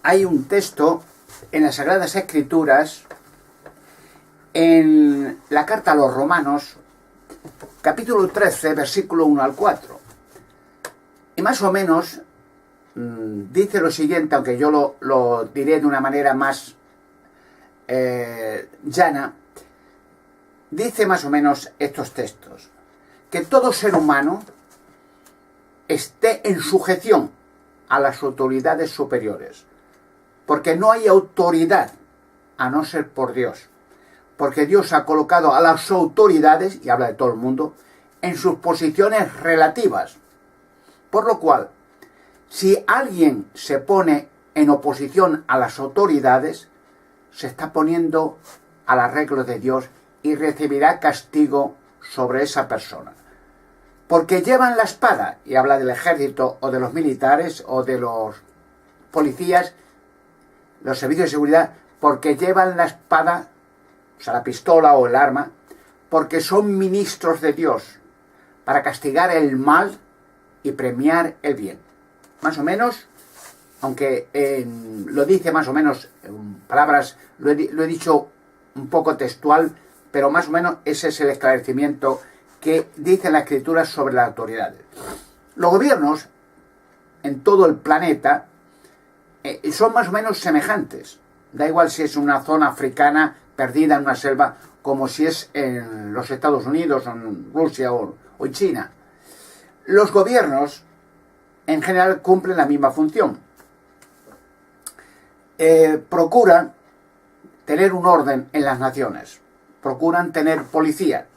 hay un texto en las Sagradas Escrituras, en la carta a los Romanos, capítulo 13, versículo 1 al 4. Y más o menos dice lo siguiente, aunque yo lo diré de una manera más llana. Dice más o menos estos textos: que todo ser humano esté en sujeción a las autoridades superiores, porque no hay autoridad a no ser por Dios, porque Dios ha colocado a las autoridades, y habla de todo el mundo, en sus posiciones relativas. Por lo cual, si alguien se pone en oposición a las autoridades, se está poniendo al arreglo de Dios y recibirá castigo sobre esa persona. Porque llevan la espada, y habla del ejército o de los militares o de los policías, los servicios de seguridad, porque llevan la espada, o sea, la pistola o el arma, porque son ministros de Dios, para castigar el mal y premiar el bien. Más o menos, aunque lo dice más o menos en palabras, lo he dicho un poco textual, pero más o menos ese es el esclarecimiento que dice la Escritura sobre las autoridades. Los gobiernos en todo el planeta son más o menos semejantes. Da igual si es una zona africana perdida en una selva, como si es en los Estados Unidos, o en Rusia o en China. Los gobiernos en general cumplen la misma función. Procuran tener un orden en las naciones, procuran tener policía,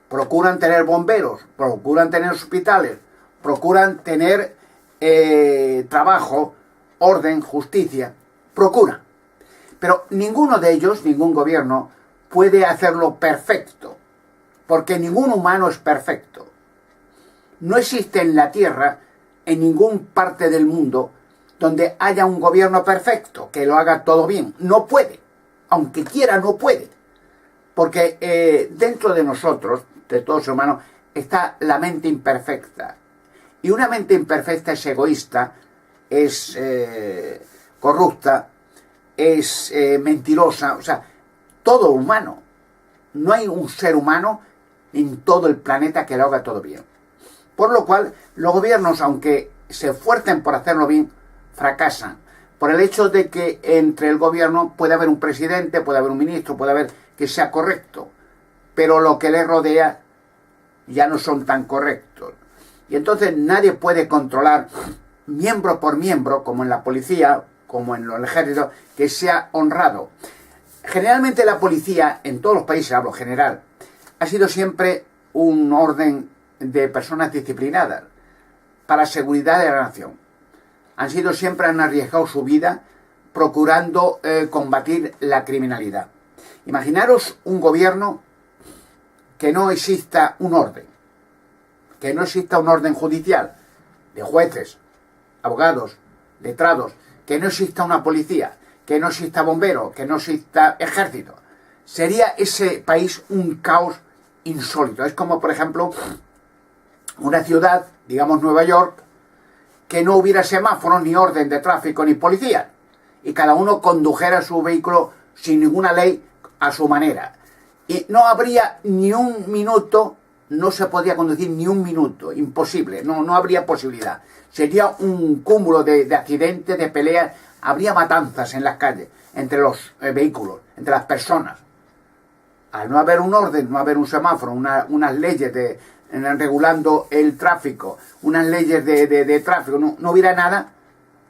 procuran tener bomberos, procuran tener hospitales, procuran tener trabajo, orden, justicia, procuran. Pero ninguno de ellos, ningún gobierno, puede hacerlo perfecto, porque ningún humano es perfecto. No existe en la Tierra, en ninguna parte del mundo, donde haya un gobierno perfecto, que lo haga todo bien. No puede, aunque quiera no puede, porque dentro de nosotros, de todo ser humano, está la mente imperfecta. Y una mente imperfecta es egoísta, es corrupta, es mentirosa, o sea, todo humano. No hay un ser humano en todo el planeta que lo haga todo bien. Por lo cual, los gobiernos, aunque se esfuercen por hacerlo bien, fracasan. Por el hecho de que entre el gobierno puede haber un presidente, puede haber un ministro, puede haber que sea correcto, pero lo que le rodea ya no son tan correctos. Y entonces nadie puede controlar miembro por miembro, como en la policía, como en el ejército, que sea honrado. Generalmente la policía, en todos los países, hablo general, ha sido siempre un orden de personas disciplinadas para la seguridad de la nación. Han arriesgado su vida procurando combatir la criminalidad. Imaginaros un gobierno que no exista un orden, que no exista un orden judicial, de jueces, abogados, letrados, que no exista una policía, que no exista bomberos, que no exista ejército. Sería ese país un caos insólito. Es como, por ejemplo, una ciudad, digamos Nueva York, que no hubiera semáforos, ni orden de tráfico, ni policía, y cada uno condujera su vehículo sin ninguna ley a su manera. Y no habría ni un minuto, no se podía conducir ni un minuto, imposible, no habría posibilidad. Sería un cúmulo de accidentes, de peleas, habría matanzas en las calles, entre los vehículos, entre las personas. Al no haber un orden, no haber un semáforo, unas leyes regulando el tráfico, unas leyes de tráfico, no hubiera nada,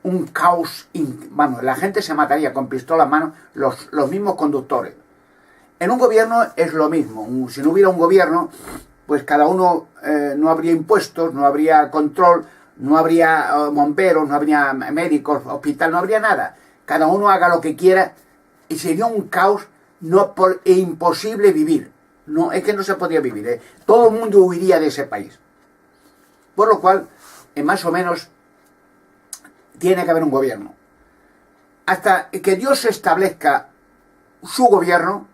un caos. Vamos, la gente se mataría con pistola en mano, los mismos conductores. En un gobierno es lo mismo. Si no hubiera un gobierno, pues cada uno no habría impuestos, no habría control, no habría bomberos, no habría médicos, hospital, no habría nada. Cada uno haga lo que quiera y sería un caos e imposible vivir. No, es que no se podría vivir. Todo el mundo huiría de ese país. Por lo cual, más o menos, tiene que haber un gobierno. Hasta que Dios establezca su gobierno,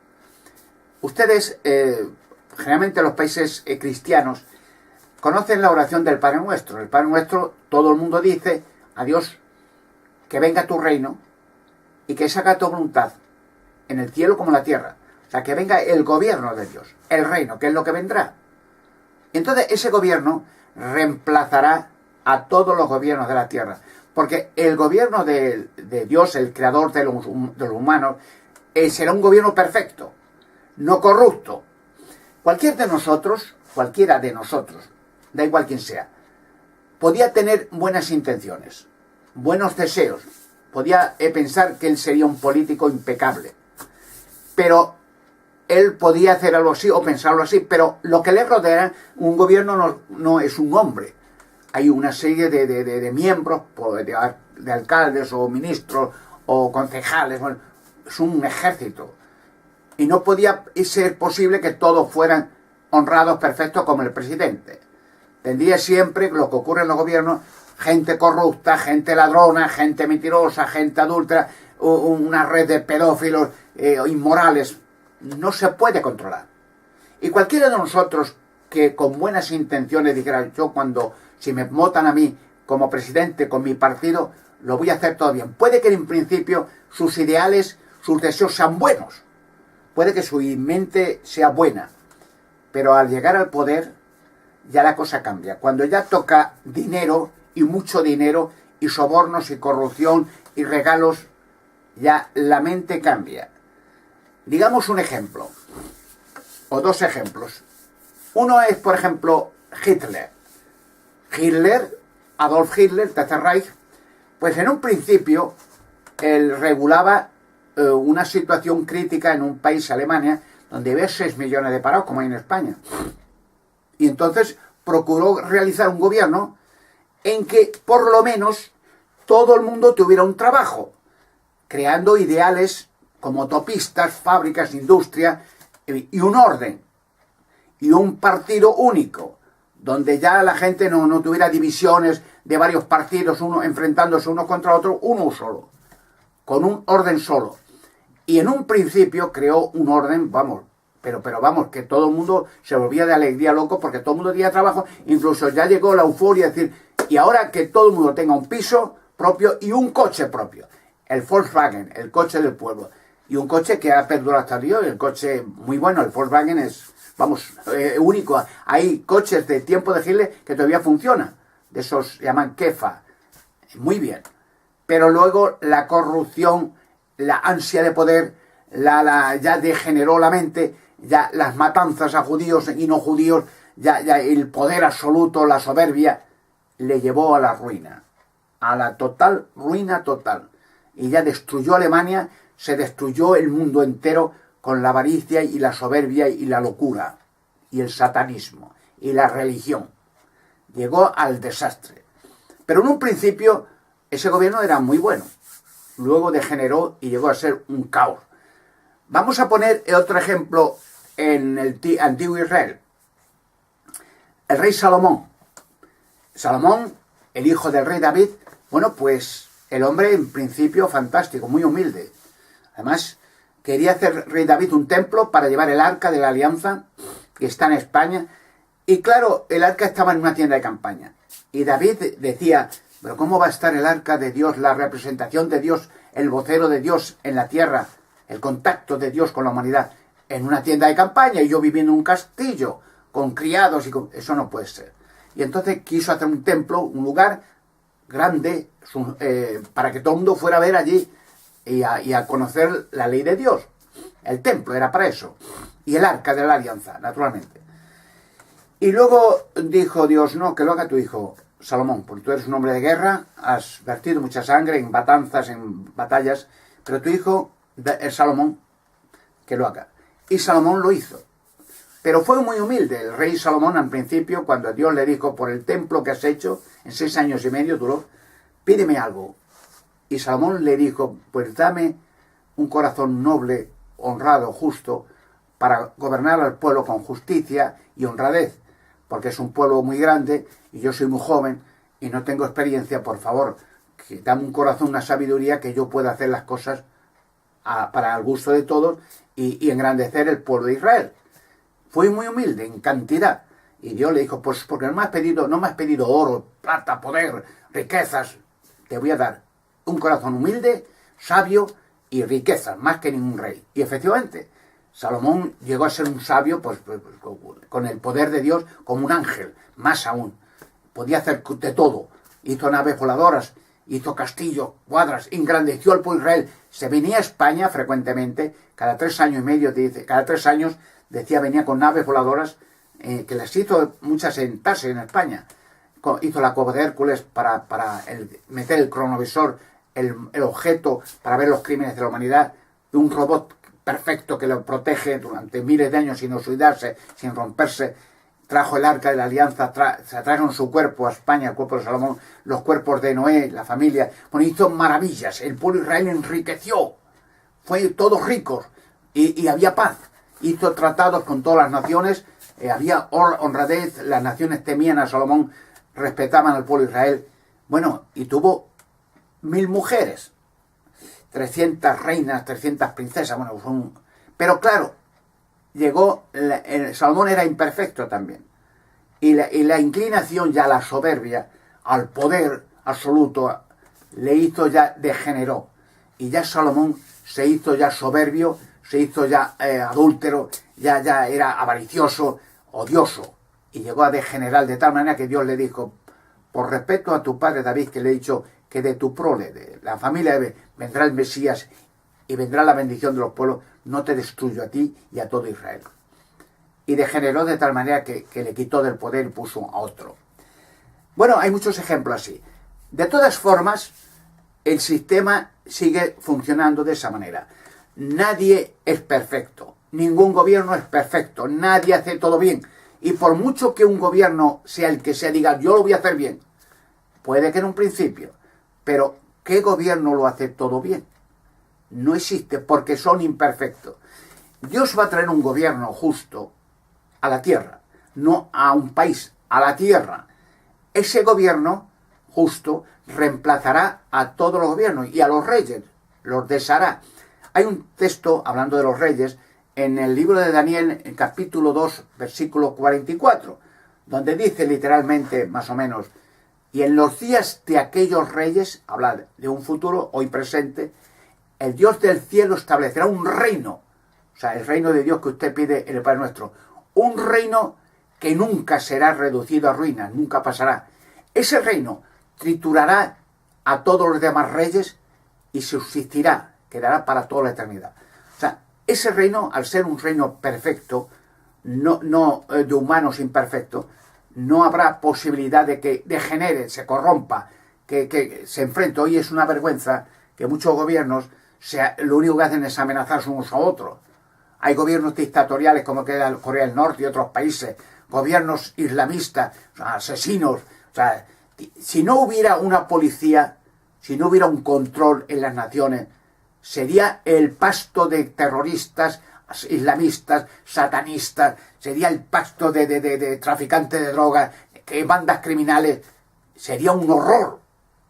ustedes, generalmente los países cristianos, conocen la oración del Padre Nuestro. El Padre Nuestro, todo el mundo dice a Dios: que venga tu reino, y que se haga tu voluntad en el cielo como en la tierra. O sea, que venga el gobierno de Dios, el reino, que es lo que vendrá. Entonces ese gobierno reemplazará a todos los gobiernos de la tierra. Porque el gobierno de Dios, el creador de los humanos, será un gobierno perfecto, no corrupto. Cualquiera de nosotros, da igual quién sea, podía tener buenas intenciones, buenos deseos, podía pensar que él sería un político impecable, pero él podía hacer algo así o pensarlo así, pero lo que le rodea, un gobierno no es un hombre. Hay una serie de miembros, de alcaldes o ministros o concejales, bueno, es un ejército. Y no podía ser posible que todos fueran honrados, perfectos como el presidente. Tendría siempre, lo que ocurre en los gobiernos, gente corrupta, gente ladrona, gente mentirosa, gente adúltera, una red de pedófilos inmorales. No se puede controlar. Y cualquiera de nosotros que con buenas intenciones dijera, si me votan a mí como presidente con mi partido, lo voy a hacer todo bien. Puede que en principio sus ideales, sus deseos sean buenos. Puede que su mente sea buena. Pero al llegar al poder, ya la cosa cambia. Cuando ya toca dinero, y mucho dinero, y sobornos, y corrupción, y regalos, ya la mente cambia. Digamos un ejemplo, o dos ejemplos. Uno es, por ejemplo, Hitler, Adolf Hitler, Tercer Reich, pues en un principio él regulaba una situación crítica en un país, Alemania, donde había 6 millones de parados, como hay en España. Y entonces procuró realizar un gobierno en que por lo menos todo el mundo tuviera un trabajo, creando ideales como autopistas, fábricas, industria, y un orden, y un partido único, donde ya la gente no tuviera divisiones de varios partidos, uno enfrentándose uno contra otro, uno solo, con un orden solo. Y en un principio creó un orden, pero que todo el mundo se volvía de alegría loco porque todo el mundo tenía trabajo, incluso ya llegó la euforia, es decir, y ahora que todo el mundo tenga un piso propio y un coche propio, el Volkswagen, el coche del pueblo, y un coche que ha perdurado hasta el día, el coche muy bueno, el Volkswagen es, único. Hay coches de tiempo de Hitler que todavía funcionan, de esos se llaman Kefa, muy bien. Pero luego la corrupción, la ansia de poder, ya degeneró la mente, ya las matanzas a judíos y no judíos, ya el poder absoluto, la soberbia, le llevó a la ruina, a la total ruina total. Y ya destruyó Alemania, se destruyó el mundo entero con la avaricia y la soberbia y la locura, y el satanismo, y la religión. Llegó al desastre. Pero en un principio ese gobierno era muy bueno. Luego degeneró y llegó a ser un caos. Vamos a poner otro ejemplo en el antiguo Israel. El rey Salomón. Salomón, el hijo del rey David, pues el hombre en principio fantástico, muy humilde. Además, quería hacer rey David un templo para llevar el arca de la alianza, que está en España. Y claro, el arca estaba en una tienda de campaña. Y David decía, pero ¿cómo va a estar el arca de Dios, la representación de Dios, el vocero de Dios en la tierra, el contacto de Dios con la humanidad, en una tienda de campaña y yo viviendo en un castillo, con criados eso no puede ser. Y entonces quiso hacer un templo, un lugar grande, para que todo el mundo fuera a ver allí y a conocer la ley de Dios. El templo era para eso. Y el arca de la alianza, naturalmente. Y luego dijo Dios, no, que lo haga tu hijo Salomón, porque tú eres un hombre de guerra, has vertido mucha sangre en matanzas, en batallas, pero tu hijo, Salomón, que lo haga. Y Salomón lo hizo. Pero fue muy humilde el rey Salomón al principio, cuando Dios le dijo, por el templo que has hecho, en 6 años y medio duró, pídeme algo. Y Salomón le dijo, pues dame un corazón noble, honrado, justo, para gobernar al pueblo con justicia y honradez, porque es un pueblo muy grande y yo soy muy joven y no tengo experiencia. Por favor, que dame un corazón, una sabiduría que yo pueda hacer las cosas para el gusto de todos y engrandecer el pueblo de Israel. Fue muy humilde en cantidad. Y Dios le dijo, pues porque no me has pedido oro, plata, poder, riquezas. Te voy a dar un corazón humilde, sabio y riquezas, más que ningún rey. Y efectivamente, Salomón llegó a ser un sabio pues, con el poder de Dios como un ángel, más aún. Podía hacer de todo. Hizo naves voladoras, hizo castillos, cuadras, engrandeció al pueblo de Israel. Se venía a España frecuentemente, cada 3 años y medio, cada 3 años, decía, venía con naves voladoras, que las hizo muchas en Tarsis, en España. Hizo la cueva de Hércules para meter el cronovisor, el objeto para ver los crímenes de la humanidad, un robot perfecto que lo protege durante miles de años sin oxidarse, sin romperse. Trajo el arca de la alianza, se trajeron su cuerpo a España, el cuerpo de Salomón, los cuerpos de Noé, la familia. Bueno, hizo maravillas, el pueblo de Israel enriqueció, fue todos ricos y había paz. Hizo tratados con todas las naciones, había honradez, las naciones temían a Salomón, respetaban al pueblo de Israel. Bueno, y tuvo 1000 mujeres, 300 reinas, 300 princesas, bueno, pero claro, Salomón era imperfecto también, y la inclinación ya, la soberbia, al poder absoluto, le hizo ya, degeneró, y ya Salomón se hizo ya soberbio, se hizo ya adúltero, ya era avaricioso, odioso, y llegó a degenerar de tal manera que Dios le dijo, por respeto a tu padre David, que le he dicho que de tu prole, de la familia vendrá el Mesías y vendrá la bendición de los pueblos, no te destruyo a ti y a todo Israel. Y degeneró de tal manera que le quitó del poder y puso a otro. Bueno, hay muchos ejemplos así. De todas formas, el sistema sigue funcionando de esa manera. Nadie es perfecto, ningún gobierno es perfecto, nadie hace todo bien. Y por mucho que un gobierno sea el que sea, diga, yo lo voy a hacer bien, puede que en un principio, pero ¿qué gobierno lo hace todo bien? No existe, porque son imperfectos. Dios va a traer un gobierno justo a la tierra, no a un país, a la tierra. Ese gobierno justo reemplazará a todos los gobiernos y a los reyes, los deshará. Hay un texto, hablando de los reyes, en el libro de Daniel, en capítulo 2, versículo 44, donde dice literalmente, más o menos, y en los días de aquellos reyes, habla de un futuro, hoy presente, el Dios del cielo establecerá un reino, o sea, el reino de Dios que usted pide en el Padre Nuestro, un reino que nunca será reducido a ruinas, nunca pasará. Ese reino triturará a todos los demás reyes y subsistirá, quedará para toda la eternidad. O sea, ese reino, al ser un reino perfecto, no de humanos imperfectos, no habrá posibilidad de que degenere, se corrompa, que se enfrente. Hoy es una vergüenza que muchos gobiernos lo único que hacen es amenazarse unos a otros. Hay gobiernos dictatoriales como Corea del Norte y otros países, gobiernos islamistas, asesinos. O sea, si no hubiera una policía, si no hubiera un control en las naciones, sería el pasto de terroristas, islamistas, satanistas, sería el pasto de traficantes de drogas, bandas criminales. Sería un horror.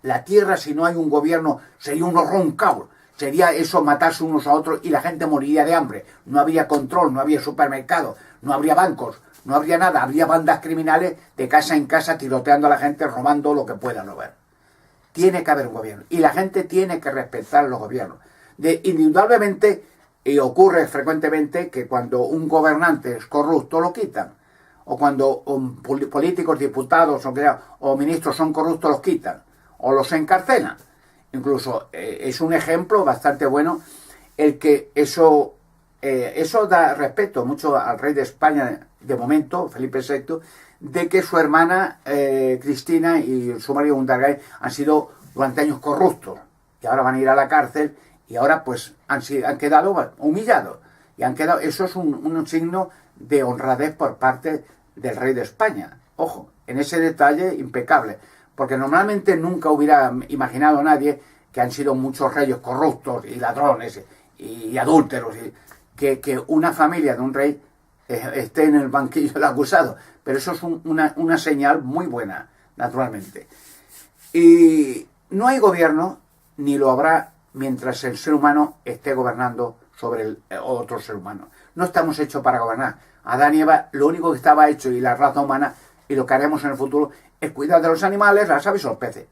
La tierra, si no hay un gobierno, sería un horror, un caos. Sería eso, matarse unos a otros y la gente moriría de hambre. No habría control, no habría supermercados, no habría bancos, no habría nada. Habría bandas criminales de casa en casa tiroteando a la gente, robando lo que puedan robar. Tiene que haber un gobierno y la gente tiene que respetar los gobiernos. Indudablemente, y ocurre frecuentemente que cuando un gobernante es corrupto lo quitan, o cuando políticos, diputados o ministros son corruptos los quitan, o los encarcelan. Incluso es un ejemplo bastante bueno el que eso da respeto mucho al rey de España de momento, Felipe VI, de que su hermana Cristina y su marido Gundargain han sido durante años corruptos y ahora van a ir a la cárcel y ahora pues han quedado humillados y eso es un signo de honradez por parte del rey de España. Ojo, en ese detalle impecable, porque normalmente nunca hubiera imaginado nadie que han sido muchos reyes corruptos y ladrones y adúlteros, que una familia de un rey esté en el banquillo del acusado. Pero eso es una señal muy buena, naturalmente. Y no hay gobierno, ni lo habrá, mientras el ser humano esté gobernando sobre el otro ser humano. No estamos hechos para gobernar. Adán y Eva, lo único que estaba hecho, y la raza humana, y lo que haremos en el futuro, es cuidar de los animales, las aves y los peces.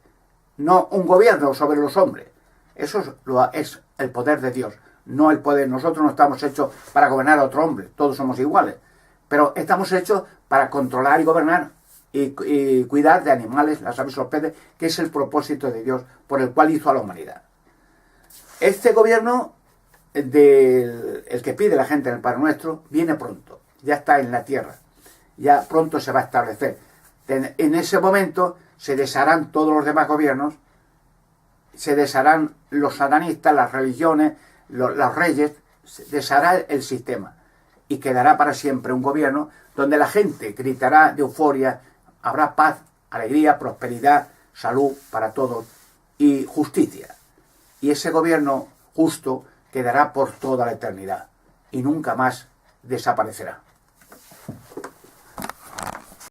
No un gobierno sobre los hombres. Eso es el poder de Dios, no el poder. Nosotros no estamos hechos para gobernar a otro hombre, todos somos iguales, pero estamos hechos para controlar y gobernar y cuidar de animales, las aves y los peces, que es el propósito de Dios por el cual hizo a la humanidad. Este gobierno, el que pide la gente en el Padre Nuestro, viene pronto, ya está en la tierra, ya pronto se va a establecer. En ese momento se desharán todos los demás gobiernos, se desharán los satanistas, las religiones, los reyes, se deshará el sistema y quedará para siempre un gobierno donde la gente gritará de euforia, habrá paz, alegría, prosperidad, salud para todos y justicia. Y ese gobierno justo quedará por toda la eternidad y nunca más desaparecerá.